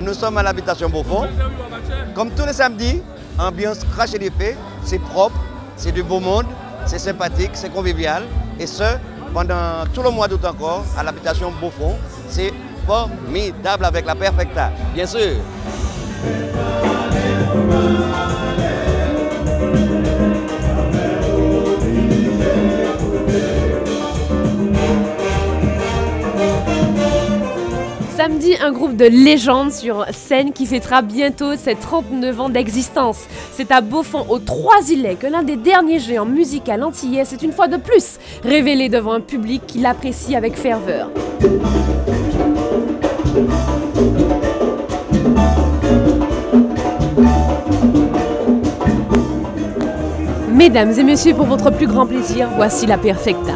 Nous sommes à l'habitation Beaufort. Comme tous les samedis, ambiance crache et l'effet, c'est propre, c'est du beau monde, c'est sympathique, c'est convivial. Et ce, pendant tout le mois d'août encore, à l'habitation Beaufort, c'est formidable avec la Perfecta, bien sûr. Samedi, un groupe de légendes sur scène qui fêtera bientôt ses 39 ans d'existence. C'est à Beaufort, aux Trois-Îlets, que l'un des derniers géants musicaux antillais s'est une fois de plus révélé devant un public qui l'apprécie avec ferveur. Mesdames et messieurs, pour votre plus grand plaisir, voici la Perfecta.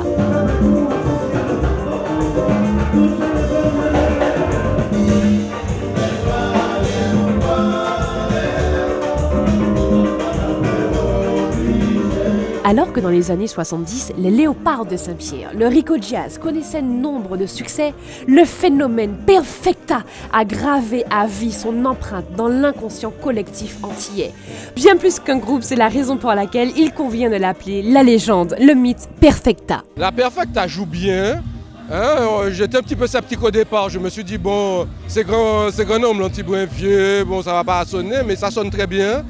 Alors que dans les années 70, les Léopards de Saint-Pierre, le Rico Jazz connaissaient nombre de succès, le phénomène Perfecta a gravé à vie son empreinte dans l'inconscient collectif antillais. Bien plus qu'un groupe, c'est la raison pour laquelle il convient de l'appeler la légende, le mythe Perfecta. La Perfecta joue bien. J'étais un petit peu sceptique au départ. Je me suis dit, bon, c'est grand homme, l'anti-bruin vieux, bon, ça va pas sonner, mais ça sonne très bien.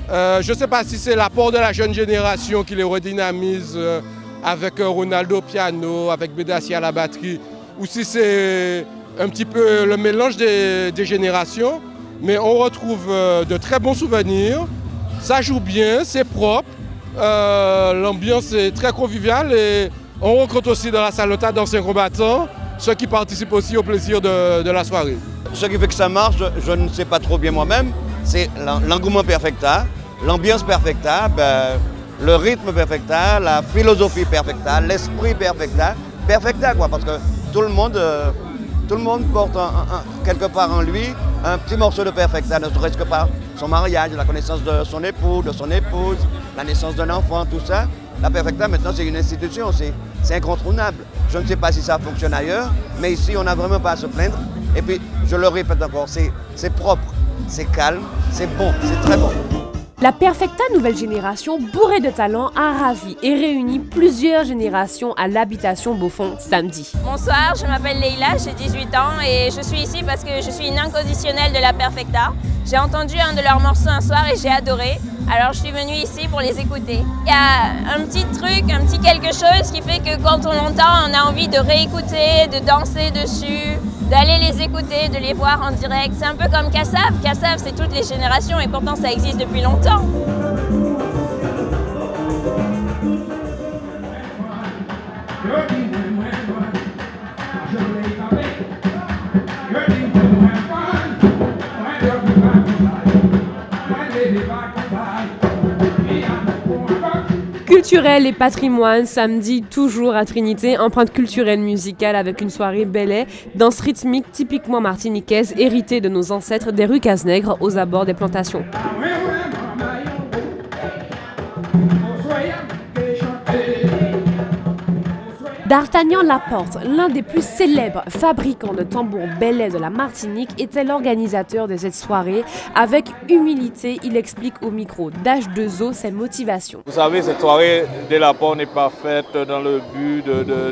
Je ne sais pas si c'est l'apport de la jeune génération qui les redynamise avec Ronaldo au piano, avec Bédassi à la batterie, ou si c'est un petit peu le mélange des générations. Mais on retrouve de très bons souvenirs, ça joue bien, c'est propre, l'ambiance est très conviviale et on rencontre aussi dans la salotade d'anciens combattants, ceux qui participent aussi au plaisir de la soirée. Ce qui fait que ça marche, je ne sais pas trop bien moi-même, c'est l'engouement Perfecta, l'ambiance Perfecta, le rythme Perfecta, la philosophie Perfecta, l'esprit Perfecta. Perfecta quoi, parce que tout le monde porte quelque part en lui un petit morceau de Perfecta, ne serait-ce que par son mariage, la connaissance de son époux, de son épouse, la naissance d'un enfant, tout ça. La Perfecta maintenant c'est une institution, c'est incontournable. Je ne sais pas si ça fonctionne ailleurs, mais ici on n'a vraiment pas à se plaindre. Et puis je le répète encore, c'est propre. C'est calme, c'est bon, c'est très bon. La Perfecta nouvelle génération, bourrée de talent, a ravi et réuni plusieurs générations à l'habitation Beaufort samedi. Bonsoir, je m'appelle Leïla, j'ai 18 ans et je suis ici parce que je suis une inconditionnelle de la Perfecta. J'ai entendu un de leurs morceaux un soir et j'ai adoré. Alors je suis venue ici pour les écouter. Il y a un petit truc, un petit quelque chose qui fait que quand on l'entend, on a envie de réécouter, de danser dessus, d'aller les écouter, de les voir en direct. C'est un peu comme Kassav. Kassav, c'est toutes les générations et pourtant ça existe depuis longtemps. Culturel et patrimoine, samedi, toujours à Trinité, empreinte culturelle musicale avec une soirée belay, danse rythmique typiquement martiniquaise, héritée de nos ancêtres des rues Cazenègre aux abords des plantations. D'Artagnan Laporte, l'un des plus célèbres fabricants de tambours belais de la Martinique, était l'organisateur de cette soirée. Avec humilité, il explique au micro d'H2O ses motivations. Vous savez, cette soirée des Laporte n'est pas faite dans le but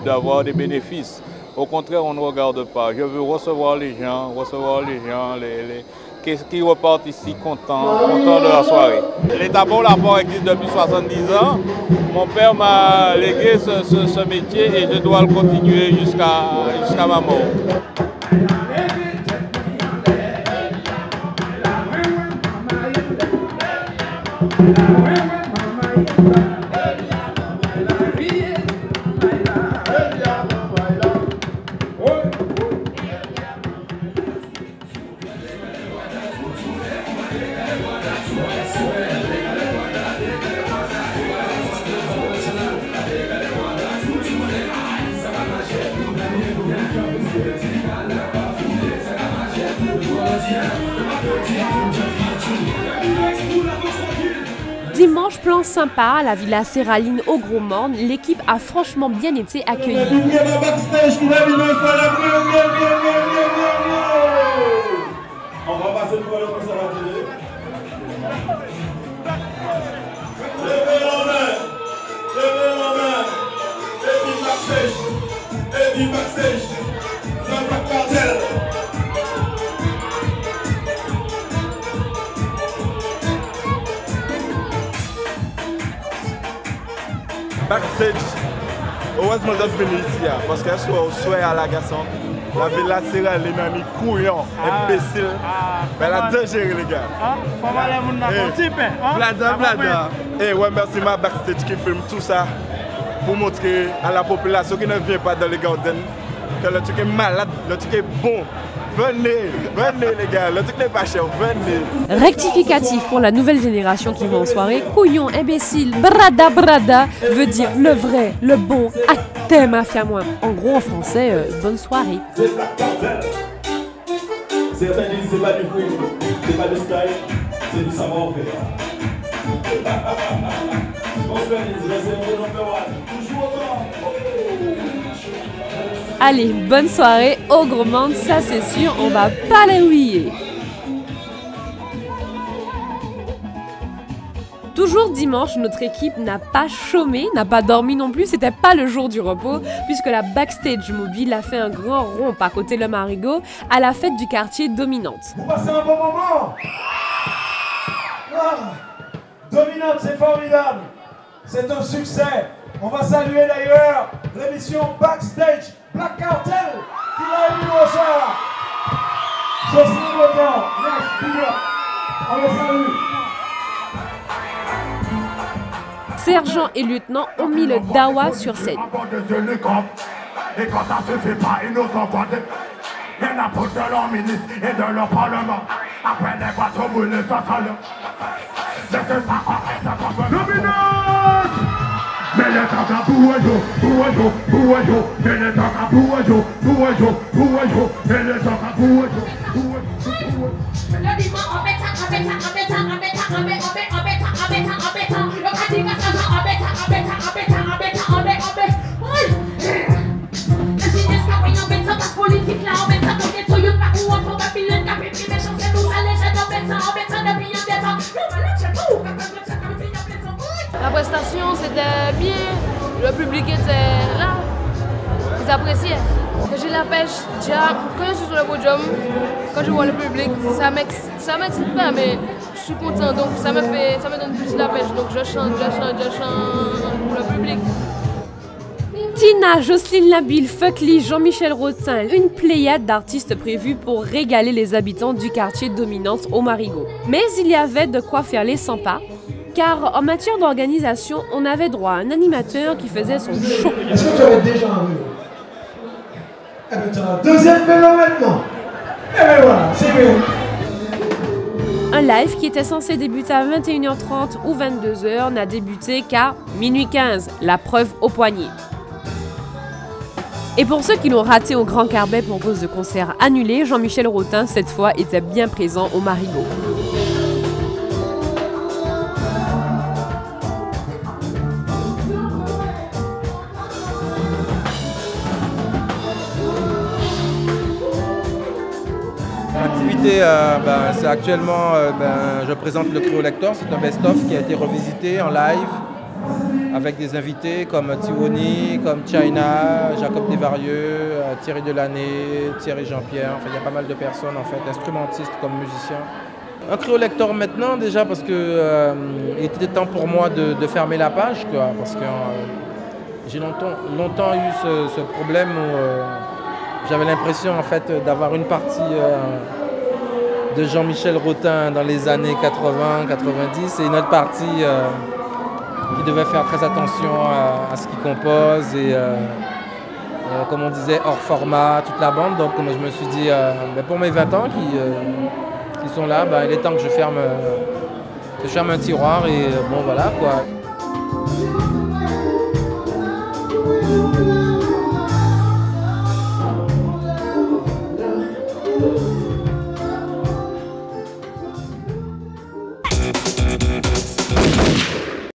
d'avoir des bénéfices. Au contraire, on ne regarde pas. Je veux recevoir les gens qui repartent ici contents de la soirée. Les tambours Laporte existent depuis 70 ans. Mon père m'a légué ce métier et je dois le continuer jusqu'à ma mort. Dimanche, plan sympa à la Villa Séraline au Gros Morne, l'équipe a franchement bien été accueillie. Backstage, heureusement de venir ici, parce que soit à la garçon, la ville là, c'est les amis couillons, imbéciles, mais la dangereux les gars. Faut aller mon blada, blada. Et ouais, merci ma Backstage qui filme tout ça pour montrer à la population qui ne vient pas dans les gardens que le truc est malade, le truc est bon. Venez, venez les gars, le truc n'est pas cher, venez. Rectificatif pour la nouvelle génération qui va en soirée, couillon, imbécile, brada brada veut dire le vrai, le bon, athé mafia moi. En gros en français, bonne soirée. Certains disent c'est pas du fruit, c'est pas du style, c'est du savoir-faire. Allez, bonne soirée, Ogremande, ça c'est sûr, on va pas les oublier. Toujours dimanche, notre équipe n'a pas chômé, n'a pas dormi non plus, c'était pas le jour du repos, puisque la Backstage Mobile a fait un grand rond à côté Le Marigot à la fête du quartier Dominante. Vous passez un bon moment. Dominante, c'est formidable, c'est un succès. On va saluer d'ailleurs l'émission Backstage Black Cartel qui l'a émis au soir. Jocelyne Lotan, yes, big up. On le salue. Sergent et lieutenant ont mis le dawa sur scène. Et quand ça se fait pas, ils nous envoient des... Il y en a pour de leur ministre et de leur parlement. Après les bateaux brûlés, ça sale. Laissez ça correr, ça comme Dominante. Mais les tagas bouajo, bouajo, bouajo. Mais les tagas bouajo, bouajo, bouajo. Mais les tagas bouajo, bouajo. Le dimanche, on met ça, on met ça, on met ça, on met ça, on met ça, on met ça, on met ça, on met ça, on met ça. Le catika, ça, on met ça, on met ça, on met ça, on met ça, on met ça, on met ça. Le signe escapé, on met ça, parce politique là, on met ça, on met ça, you pas où on faut pas piler, on capit, mais chance, c'est nous, ça les jeunes, on met ça, depuis un des temps. Non, mais là, c'est tout, quand on met ça, comme si on met ça. La prestation, c'était bien, le public était là, ils appréciaient. Quand j'ai la pêche, déjà, quand je suis sur le podium, quand je vois le public, ça m'excite pas, mais je suis content, donc ça me donne plus la pêche, donc je chante pour le public. Tina, Jocelyne Labille, Fuck Lee, Jean-Michel Rotin, une pléiade d'artistes prévus pour régaler les habitants du quartier Dominante au Marigot. Mais il y avait de quoi faire les 100 pas, car en matière d'organisation, on avait droit à un animateur qui faisait son show. Est-ce que tu avais déjà un vélo? Eh bien, tu as un deuxième vélo maintenant. Eh bien voilà, c'est bien. Un live qui était censé débuter à 21h30 ou 22h n'a débuté qu'à minuit 15, la preuve au poignet. Et pour ceux qui l'ont raté au Grand Carbet pour cause de concerts annulés, Jean-Michel Rotin, cette fois, était bien présent au Marigot. L'activité, c'est actuellement, je présente le Criolector, c'est un best-of qui a été revisité en live avec des invités comme Tiwoni, comme China, Jacob Desvarieux, Thierry Delannay, Thierry Jean-Pierre, enfin, il y a pas mal de personnes en fait, instrumentistes comme musiciens. Un Criolector maintenant déjà parce que il était temps pour moi de fermer la page, quoi, parce que j'ai longtemps eu ce problème où j'avais l'impression en fait d'avoir une partie de Jean-Michel Rotin dans les années 80-90 et une autre partie qui devait faire très attention à ce qu'il compose et comme on disait hors format, toute la bande. Donc je me suis dit pour mes 20 ans qui sont là, il est temps que je ferme un tiroir et bon voilà quoi.